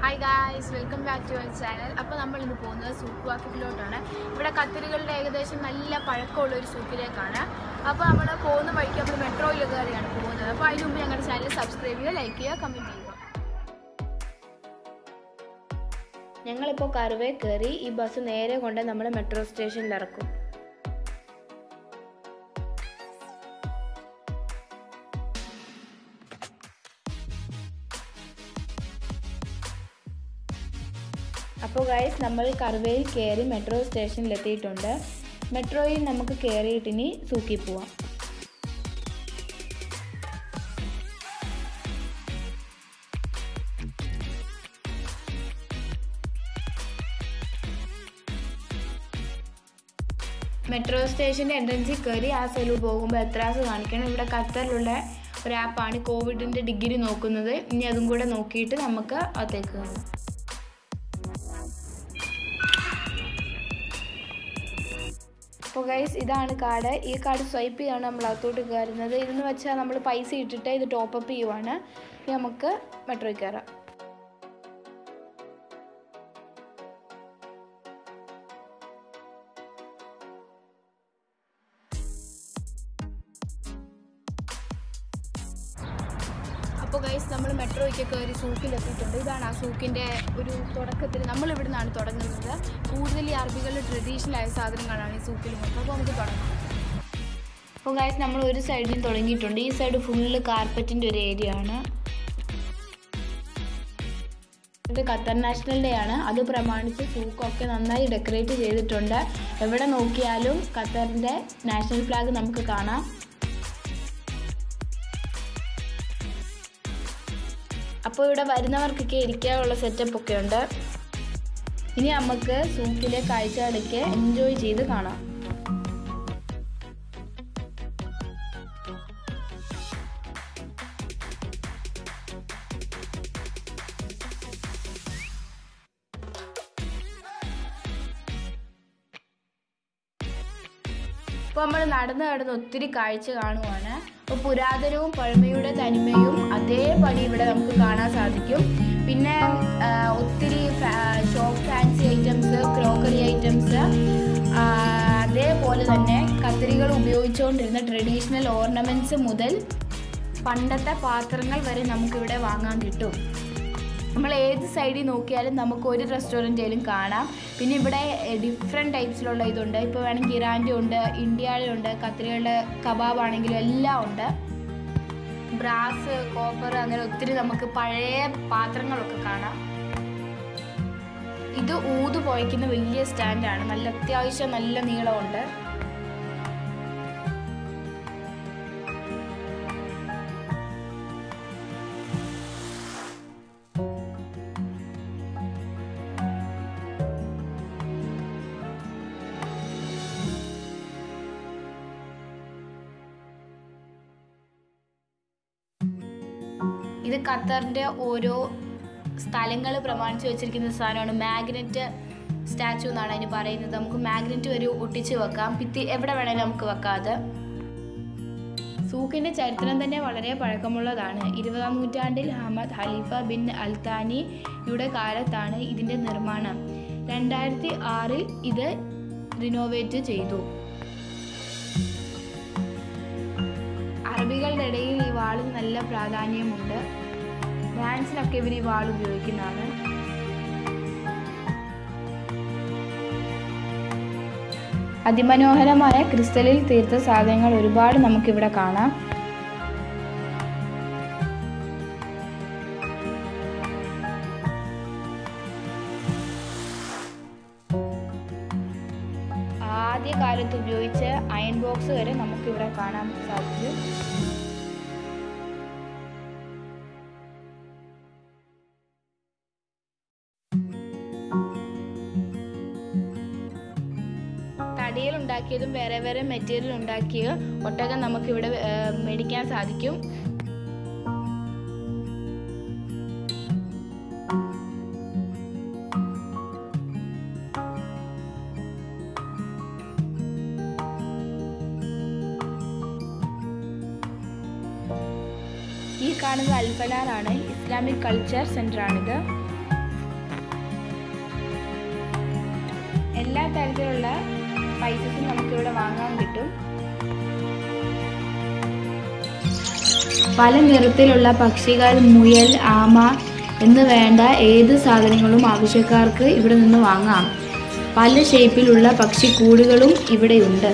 Hi guys, welcome back to our channel. അപ്പോൾ നമ്മൾ ഇന്ന് പോകുന്നത് സൂക്ക് മാർക്കറ്റിലോട്ടാണ്. ഇവിടെ കത്തിരികളുടെ ഏകദേശം നല്ല പഴക്കമുള്ള ഒരു സൂക്കിലേക്കാണ്. അപ്പോൾ നമ്മൾ പോകുന്ന വഴിക്ക് നമ്മൾ മെട്രോയിൽ കയറിയാണ് പോകുന്നത്. അപ്പോൾ അതിന് മുമ്പ് ഞങ്ങളുടെ ചാനൽ സബ്സ്ക്രൈബ് ചെയ്യുക, ലൈക്ക് ചെയ്യുക, കമൻറ്റ് ചെയ്യുക. ഞങ്ങളിപ്പോൾ കറുവേ കയറി ഈ ബസ് നേരെ കൊണ്ട് നമ്മൾ മെട്രോ സ്റ്റേഷനിൽ ഇറക്കും. അപ്പോൾ ഗൈസ് നമ്മൾ കറുവയിൽ കയറി മെട്രോ സ്റ്റേഷനിലെത്തിയിട്ടുണ്ട്. മെട്രോയിൽ നമുക്ക് കയറിയിട്ട് ഇനി സൂക്കിൽ പോവാം. മെട്രോ സ്റ്റേഷൻ്റെ എൻട്രൻസിൽ കയറി ആ സൈഡിൽ പോകുമ്പോൾ എത്രാസ് കാണിക്കണം. ഇവിടെ ഖത്തറിലുള്ള ഒരു ആപ്പാണ് കോവിഡിൻ്റെ ഡിഗ്രി നോക്കുന്നത്. ഇനി അതും കൂടെ നോക്കിയിട്ട് നമുക്ക് അകത്തേക്ക് കയറാം. അപ്പോൾ ഗൈസ് ഇതാണ് കാർഡ്. ഈ കാർഡ് സ്വൈപ്പ് ചെയ്താണ് നമ്മൾ അകത്തോട്ട് കയറുന്നത്. ഇതെന്ന് വെച്ചാൽ നമ്മൾ പൈസ ഇട്ടിട്ട് ഇത് ടോപ്പപ്പ് ചെയ്യുവാണ്. ഇനി നമുക്ക് മെട്രോയിൽ കയറാം. അപ്പോൾ ഗൈസ് നമ്മൾ മെട്രോയ്ക്ക് കയറി സൂക്കിലെത്തിയിട്ടുണ്ട്. ഇതാണ് ആ സൂക്കിൻ്റെ ഒരു തുടക്കത്തിൽ നമ്മളിവിടെ നിന്നാണ് തുടങ്ങുന്നത്. കൂടുതൽ ഈ അറബികളുടെ ട്രഡീഷണലായ സാധനങ്ങളാണ് ഈ സൂക്കിൽ മൊത്തം. അപ്പോൾ നമുക്ക് തുടങ്ങാം. അപ്പോൾ ഗൈസ് നമ്മൾ ഒരു സൈഡിൽ തുടങ്ങിയിട്ടുണ്ട്. ഈ സൈഡ് ഫുള്ള് കാർപ്പറ്റിൻ്റെ ഒരു ഏരിയ ആണ്. ഇത് ഖത്തർ നാഷണൽ ഡേ ആണ്. അത് പ്രമാണിച്ച് സൂക്കൊക്കെ നന്നായി ഡെക്കറേറ്റ് ചെയ്തിട്ടുണ്ട്. എവിടെ നോക്കിയാലും ഖത്തറിൻ്റെ നാഷണൽ ഫ്ലാഗ് നമുക്ക് കാണാം. അപ്പോൾ ഇവിടെ വരുന്നവർക്കൊക്കെ ഇരിക്കാനുള്ള സെറ്റപ്പ് ഒക്കെ ഉണ്ട്. ഇനി നമുക്ക് സൂക്കിലെ കാഴ്ചകളൊക്കെ എൻജോയ് ചെയ്ത് കാണാം. ഇപ്പോൾ നമ്മൾ നടന്ന് ഒത്തിരി കാഴ്ച കാണുവാണ്. അപ്പോൾ പുരാതനവും പഴമയുടെ തനിമയും അതേപടി ഇവിടെ നമുക്ക് കാണാൻ സാധിക്കും. പിന്നെ ഒത്തിരി shop fancy items, crockery items, അതേപോലെ തന്നെ കത്തിരികൾ ഉപയോഗിച്ചുകൊണ്ടിരുന്ന ട്രഡീഷണൽ ഓർണമെൻറ്റ്സ് മുതൽ പണ്ടത്തെ പാത്രങ്ങൾ വരെ നമുക്കിവിടെ വാങ്ങാൻ കിട്ടും. നമ്മൾ ഏത് സൈഡിൽ നോക്കിയാലും നമുക്ക് ഒരു റെസ്റ്റോറൻറ്റിലും കാണാം. പിന്നെ ഇവിടെ ഡിഫറെൻറ്റ് ടൈപ്സിലുള്ള ഇതുണ്ട്. ഇപ്പോൾ വേണമെങ്കിൽ ഇറാൻ്റെ ഉണ്ട്, ഇന്ത്യയുടെ ഉണ്ട്, കത്തിരികളുടെ കബാബ് ആണെങ്കിലും എല്ലാം ഉണ്ട്. ബ്രാസ്, കോപ്പർ, അങ്ങനെ ഒത്തിരി നമുക്ക് പഴയ പാത്രങ്ങളൊക്കെ കാണാം. ഇത് ഊത് പുകയ്ക്കുന്ന വലിയ സ്റ്റാൻഡാണ്. നല്ല അത്യാവശ്യം നല്ല നീളമുണ്ട്. ഇത് ഖത്തറിൻ്റെ ഓരോ സ്ഥലങ്ങൾ പ്രമാണിച്ച് വെച്ചിരിക്കുന്ന സാധനമാണ്. മാഗ്നറ്റ് സ്റ്റാച്ചു എന്നാണ് അതിന് പറയുന്നത്. നമുക്ക് മാഗ്നറ്റ് വരെ ഒട്ടിച്ച് വെക്കാം. ഭിത്തി എവിടെ വേണേലും നമുക്ക് വെക്കാം. അത് സൂക്കിൻ്റെ ചരിത്രം തന്നെ വളരെ പഴക്കമുള്ളതാണ്. 20-ാം നൂറ്റാണ്ടിൽ ഹമദ് ഖലീഫ ബിൻ അൽത്താനിയുടെ കാലത്താണ് ഇതിൻ്റെ നിർമ്മാണം. 2006 ഇത് റിനോവേറ്റ് ചെയ്തു. അറബികളുടെ ഇടയിൽ ഈ വാളിന് നല്ല പ്രാധാന്യമുണ്ട്. ഡാൻസിനൊക്കെ ഇവർ ഈ വാൾ ഉപയോഗിക്കുന്നതാണ്. അതിമനോഹരമായ ക്രിസ്റ്റലിൽ തീർത്ത സാധനങ്ങൾ ഒരുപാട് നമുക്കിവിടെ കാണാം. ആദ്യകാലത്ത് ഉപയോഗിച്ച അയൺ ബോക്സ് വരെ നമുക്കിവിടെ കാണാൻ സാധിക്കും. തടിയിൽ ഉണ്ടാക്കിയതും വേറെ വേറെ മെറ്റീരിയൽ ഉണ്ടാക്കിയ ഒട്ടകം നമുക്കിവിടെ മേടിക്കാൻ സാധിക്കും. ഈ കാണുന്നത് അൽഫലാറാണ്. Islamic culture സെൻ്ററാണിത്. എല്ലാ തരത്തിലുള്ള സ്പൈസസും നമുക്കിവിടെ വാങ്ങാൻ കിട്ടും. പല നിറത്തിലുള്ള പക്ഷികൾ, മുയൽ, ആമ എന്ന് വേണ്ട ഏത് സാധനങ്ങളും ആവശ്യക്കാർക്ക് ഇവിടെ നിന്ന് വാങ്ങാം. പല ഷേപ്പിലുള്ള പക്ഷിക്കൂടുകളും ഇവിടെയുണ്ട്.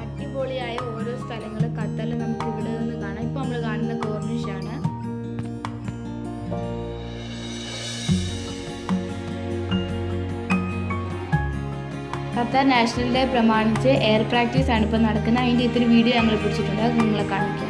അടിപൊളിയായ ഓരോ സ്ഥലങ്ങൾ ഖത്തറിൽ നമുക്ക് ഇവിടെ നിന്ന് കാണാം. ഇപ്പോൾ നമ്മൾ കാണുന്ന കോർണിഷാണ്. ഖത്തർ നാഷണൽ ഡേ പ്രമാണിച്ച് എയർ പ്രാക്ടീസ് ആണ് ഇപ്പോൾ നടക്കുന്നത്. അതിൻ്റെ ഇത്തിരി വീഡിയോ ഞങ്ങൾ പിടിച്ചിട്ടുണ്ട്, അത് നിങ്ങളെ കാണിക്കാം.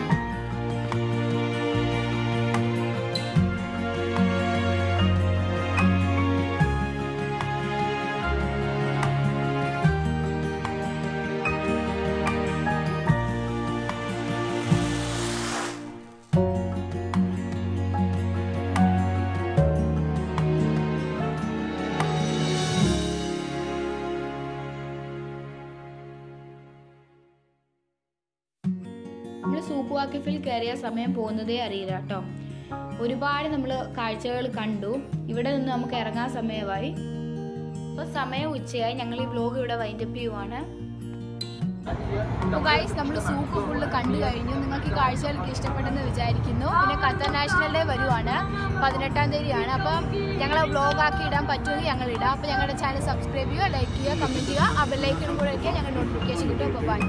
നമ്മൾ സൂക്ക് വാക്കിഫിൽ കയറിയ സമയം പോകുന്നതേ അറിയില്ല കേട്ടോ. ഒരുപാട് നമ്മൾ കാഴ്ചകൾ കണ്ടു. ഇവിടെ നിന്ന് നമുക്ക് ഇറങ്ങാൻ സമയമായി. അപ്പോൾ സമയം ഉച്ചയായി. ഞങ്ങൾ ഈ വ്ലോഗ് ഇവിടെ വൈൻഡപ്പ് ചെയ്യുവാണ്. അപ്പോൾ ഗൈസ്, നമ്മൾ സൂക്ക് ഫുള്ള് കണ്ടു കഴിഞ്ഞു. നിങ്ങൾക്ക് ഈ കാഴ്ചകൾക്ക് ഇഷ്ടപ്പെട്ടെന്ന് വിചാരിക്കുന്നു. പിന്നെ ഖത്തർ നാഷണൽ ഡേ വരുവാണ്, 18-ാം തീയതിയാണ്. അപ്പം ഞങ്ങളെ വ്ലോഗാക്കി ഇടാൻ പറ്റുമെങ്കിൽ ഞങ്ങൾ ഇടാം. അപ്പോൾ ഞങ്ങളുടെ ചാനൽ സബ്സ്ക്രൈബ് ചെയ്യുക, ലൈക്ക് ചെയ്യുക, കമൻറ്റ് ചെയ്യുക. ആ ബെല്ലൈക്കണും കൂടെ ഒക്കെ ഞങ്ങളുടെ നോട്ടിഫിക്കേഷൻ കിട്ടും. അപ്പോൾ ബൈ.